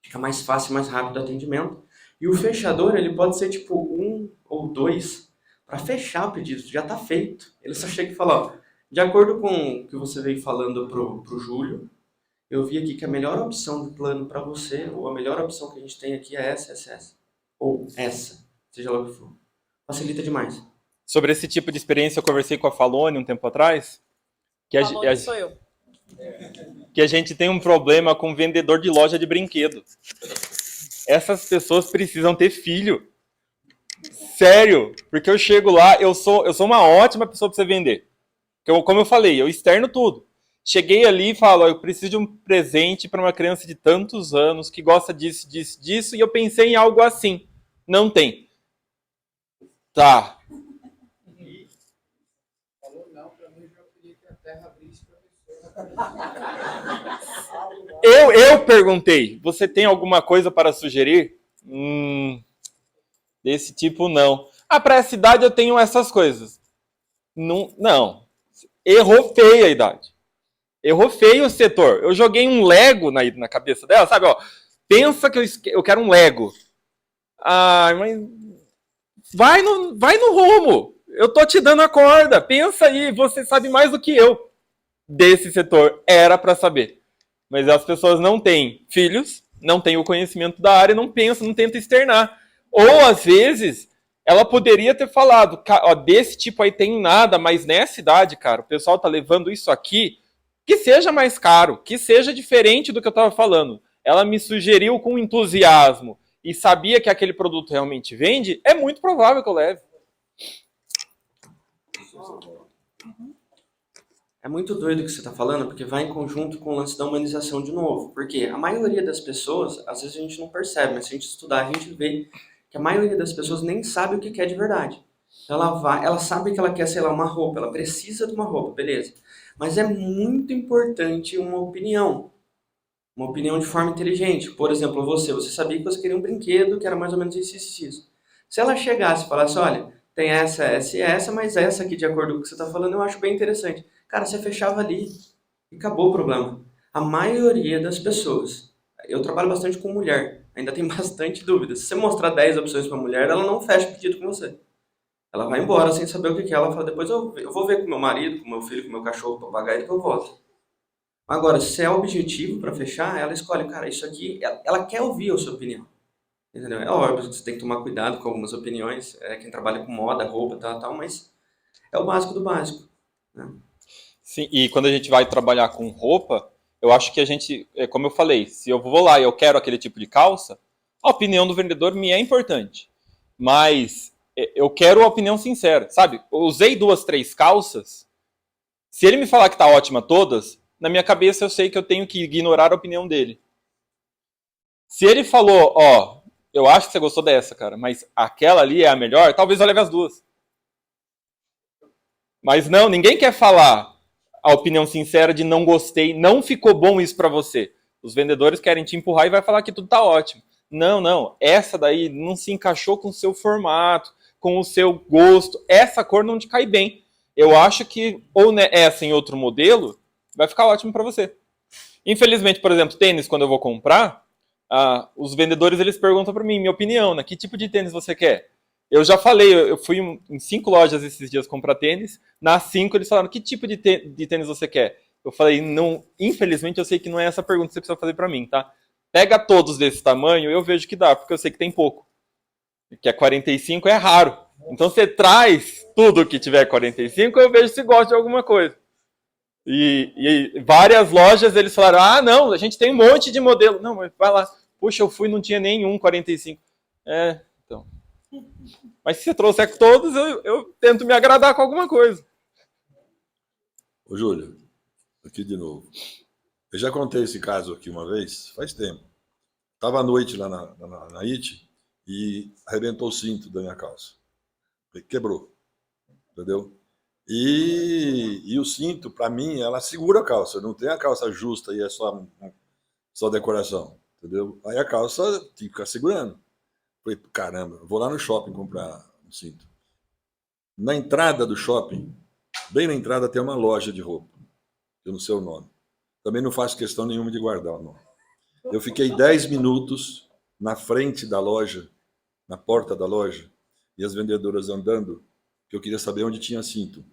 fica mais fácil, mais rápido o atendimento. E o fechador, ele pode ser tipo 1 ou 2 para fechar o pedido, já está feito. Ele só chega e fala, ó, de acordo com o que você veio falando pro Júlio, eu vi aqui que a melhor opção de plano para você, ou a melhor opção que a gente tem aqui é essa. Ou essa, seja lá o que for. Facilita demais. Sobre esse tipo de experiência, eu conversei com a Falone um tempo atrás. Falone sou eu. Que a gente tem um problema com vendedor de loja de brinquedo. Essas pessoas precisam ter filho. Sério, porque eu chego lá, eu sou uma ótima pessoa para você vender. Como eu falei, eu externo tudo. Cheguei ali e falo, eu preciso de um presente para uma criança de tantos anos que gosta disso, e eu pensei em algo assim. Não tem. Tá. falou, não, para mim eu já queria que a terra abrisse para Eu perguntei, você tem alguma coisa para sugerir? Desse tipo, não. Ah, para essa idade eu tenho essas coisas. Não, não. Errou feio a idade. Errou feio o setor. Eu joguei um Lego na cabeça dela, sabe? Ó, pensa que eu quero um Lego. Ah, mas vai no rumo. Eu tô te dando a corda. Pensa aí, você sabe mais do que eu desse setor. Era para saber. Mas as pessoas não têm filhos, não têm o conhecimento da área, não pensam, não tentam externar. Ou, às vezes, ela poderia ter falado, ó, desse tipo aí tem nada, mas nessa idade, cara, o pessoal tá levando isso aqui, que seja mais caro, que seja diferente do que eu tava falando. Ela me sugeriu com entusiasmo e sabia que aquele produto realmente vende, é muito provável que eu leve. É muito doido o que você está falando, porque vai em conjunto com o lance da humanização de novo. Porque a maioria das pessoas, às vezes a gente não percebe, mas se a gente estudar, a gente vê que a maioria das pessoas nem sabe o que quer de verdade. Ela sabe que ela quer, sei lá, uma roupa, ela precisa de uma roupa, beleza. Mas é muito importante uma opinião de forma inteligente. Por exemplo, você sabia que você queria um brinquedo que era mais ou menos isso. Se ela chegasse e falasse, olha, tem essa e essa, mas essa aqui, de acordo com o que você está falando, eu acho bem interessante. Cara, você fechava ali e acabou o problema. A maioria das pessoas, eu trabalho bastante com mulher, ainda tem bastante dúvidas. Se você mostrar 10 opções para mulher, ela não fecha o pedido com você. Ela vai embora sem saber o que que é. Ela fala, depois eu vou ver com meu marido, com meu filho, com meu cachorro, com o papagaio, que eu volto. Agora, se é objetivo para fechar, ela escolhe, cara, isso aqui, ela quer ouvir a sua opinião. Entendeu? É óbvio que você tem que tomar cuidado com algumas opiniões, quem trabalha com moda, roupa, tal, mas é o básico do básico, né? Sim, e quando a gente vai trabalhar com roupa, eu acho que a gente, como eu falei, se eu vou lá e eu quero aquele tipo de calça, a opinião do vendedor me é importante. Mas eu quero a opinião sincera, sabe? Eu usei 2, 3 calças. Se ele me falar que tá ótima todas, na minha cabeça eu sei que eu tenho que ignorar a opinião dele. Se ele falou, ó, eu acho que você gostou dessa, cara, mas aquela ali é a melhor, talvez eu leve as duas. Mas não, ninguém quer falar a opinião sincera de não gostei, não ficou bom isso para você. Os vendedores querem te empurrar e vai falar que tudo tá ótimo. Não, não, essa daí não se encaixou com o seu formato, com o seu gosto, essa cor não te cai bem. Eu acho que ou essa em outro modelo vai ficar ótimo para você. Infelizmente, por exemplo, tênis, quando eu vou comprar, os vendedores eles perguntam para mim, minha opinião, né? Que tipo de tênis você quer? Eu já falei, eu fui em 5 lojas esses dias comprar tênis. Nas 5 eles falaram, que tipo de tênis você quer? Eu falei, não, infelizmente eu sei que não é essa pergunta que você precisa fazer para mim, tá? Pega todos desse tamanho, eu vejo que dá, porque eu sei que tem pouco. Que é 45 é raro. Então você traz tudo que tiver 45, eu vejo se gosta de alguma coisa. E várias lojas eles falaram, ah, não, a gente tem um monte de modelo. Não, mas vai lá. Puxa, eu fui, não tinha nenhum 45. Então. Mas se você trouxer todos, eu tento me agradar com alguma coisa. Ô, Júlio, aqui de novo. Eu já contei esse caso aqui uma vez, faz tempo. Estava à noite lá na IT e arrebentou o cinto da minha calça. Quebrou, entendeu? E o cinto, para mim, ela segura a calça. Não tem a calça justa e é só decoração, entendeu? Aí a calça tem que ficar segurando. Falei, caramba, vou lá no shopping comprar um cinto. Na entrada do shopping, bem na entrada, tem uma loja de roupa. Eu não sei o nome. Também não faço questão nenhuma de guardar o nome. Eu fiquei 10 minutos na frente da loja, na porta da loja, e as vendedoras andando, que eu queria saber onde tinha cinto.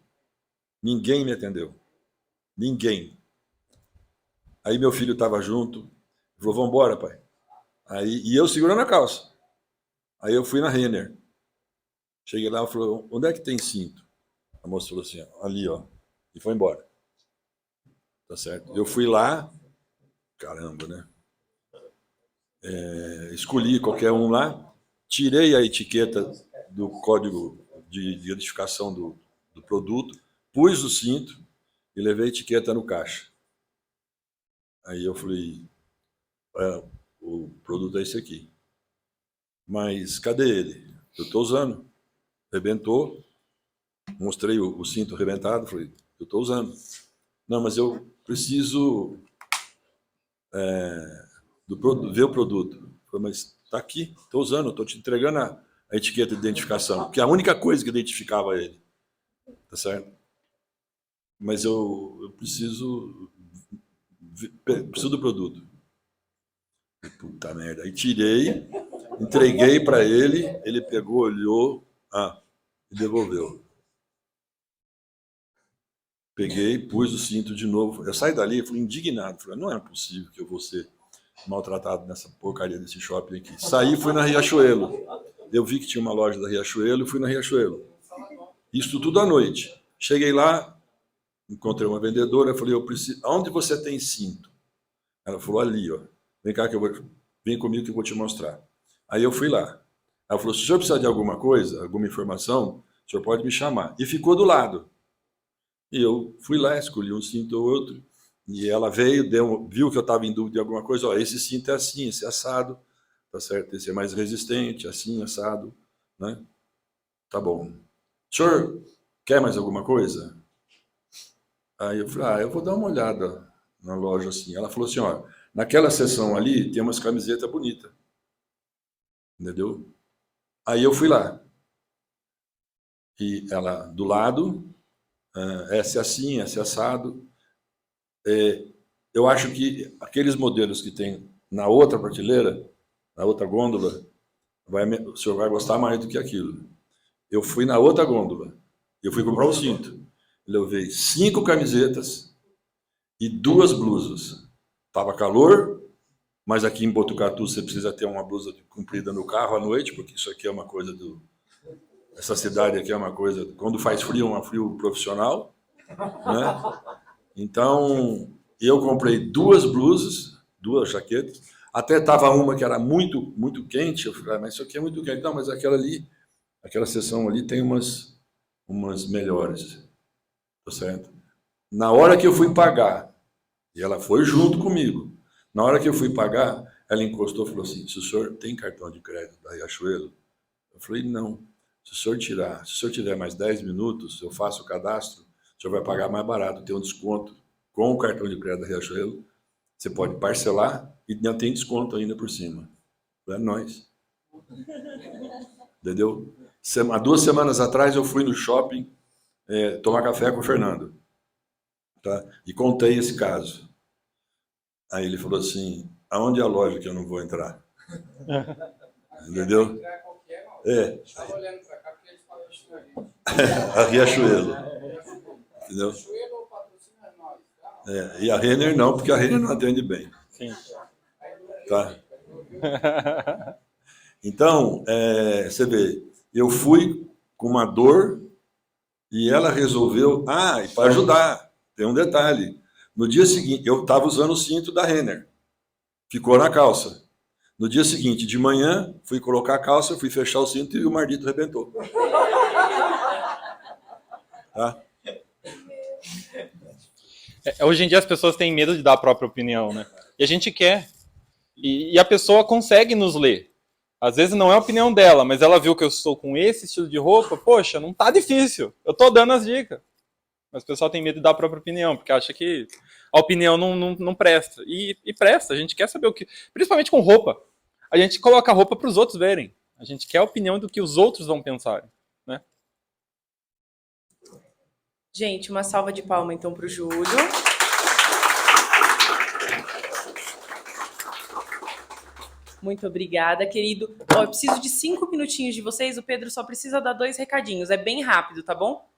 Ninguém me atendeu. Ninguém. Aí meu filho estava junto, falou, vamos embora, pai. E eu segurando a calça. Aí eu fui na Renner. Cheguei lá e falou, onde é que tem cinto? A moça falou assim, ali, ó. E foi embora. Tá certo? Eu fui lá, caramba, né? Escolhi qualquer um lá, tirei a etiqueta do código de identificação do produto, pus o cinto e levei a etiqueta no caixa. Aí eu falei, o produto é esse aqui. Mas cadê ele? Eu estou usando. Arrebentou. Mostrei o cinto arrebentado, falei, eu estou usando. Não, mas eu preciso ver o produto. Falei, mas está aqui, estou usando, estou te entregando a etiqueta de identificação, que é a única coisa que identificava ele. Tá certo? Mas eu preciso do produto. Puta merda. Aí tirei, entreguei para ele, ele pegou, olhou, e devolveu. Peguei, pus o cinto de novo. Eu saí dali, fui indignado. Falei, não é possível que eu vou ser maltratado nessa porcaria desse shopping aqui. Saí, fui na Riachuelo. Eu vi que tinha uma loja da Riachuelo e fui na Riachuelo. Isso tudo à noite. Cheguei lá, encontrei uma vendedora, falei, eu preciso. Aonde você tem cinto? Ela falou, ali, ó. Vem cá que vem comigo que eu vou te mostrar. Aí eu fui lá. Ela falou, se o senhor precisar de alguma coisa, alguma informação, o senhor pode me chamar. E ficou do lado. E eu fui lá, escolhi um cinto ou outro, e ela veio, viu que eu estava em dúvida de alguma coisa, ó, esse cinto é assim, esse é assado, tá certo? Esse é mais resistente, assim, assado, né? Tá bom. O senhor quer mais alguma coisa? Aí eu falei, eu vou dar uma olhada na loja assim. Ela falou assim, ó, naquela seção ali tem umas camisetas bonitas, entendeu? Aí eu fui lá. E ela, do lado, esse assim, esse assado. Eu acho que aqueles modelos que tem na outra prateleira, na outra gôndola, o senhor vai gostar mais do que aquilo. Eu fui na outra gôndola, eu fui comprar um cinto. Eu levei 5 camisetas e 2 blusas. Tava calor, mas aqui em Botucatu você precisa ter uma blusa comprida no carro à noite, porque isso aqui é uma coisa essa cidade aqui é uma coisa, quando faz frio, é um frio profissional, né? Então, eu comprei 2 blusas, 2 jaquetas, até estava uma que era muito, muito quente, eu falei, mas isso aqui é muito quente. Não, mas aquela seção ali tem umas melhores, tá certo? Na hora que eu fui pagar, e ela foi junto comigo, na hora que eu fui pagar, ela encostou e falou assim, se o senhor tem cartão de crédito da Riachuelo? Eu falei, não. Se o senhor tiver mais 10 minutos, eu faço o cadastro, o senhor vai pagar mais barato, tem um desconto com o cartão de crédito da Riachuelo, você pode parcelar e ainda tem desconto ainda por cima. É nóis. Entendeu? Há 2 semanas atrás eu fui no shopping tomar café com o Fernando. Tá? E contei esse caso. Aí ele falou assim, aonde é a loja que eu não vou entrar? Entendeu? Estava olhando para cá porque eles patrocinam a gente. A Riachuelo. Entendeu? Riachuelo patrocina nós, tá? E a Renner não, porque a Renner não atende bem. Sim. Tá? Então, você vê, eu fui com uma dor e ela resolveu... e para ajudar, tem um detalhe. No dia seguinte, eu estava usando o cinto da Renner. Ficou na calça. No dia seguinte, de manhã, fui colocar a calça, fui fechar o cinto e o mardito arrebentou. Tá? Hoje em dia as pessoas têm medo de dar a própria opinião, né? E a gente quer. E a pessoa consegue nos ler. Às vezes não é a opinião dela, mas ela viu que eu estou com esse estilo de roupa, poxa, não tá difícil. Eu tô dando as dicas. Mas o pessoal tem medo de dar a própria opinião, porque acha que a opinião não presta. E presta, a gente quer saber o que... Principalmente com roupa. A gente coloca a roupa para os outros verem. A gente quer a opinião do que os outros vão pensar, né? Gente, uma salva de palmas então para o Júlio. Muito obrigada, querido. Eu preciso de 5 minutinhos de vocês. O Pedro só precisa dar 2 recadinhos. É bem rápido, tá bom?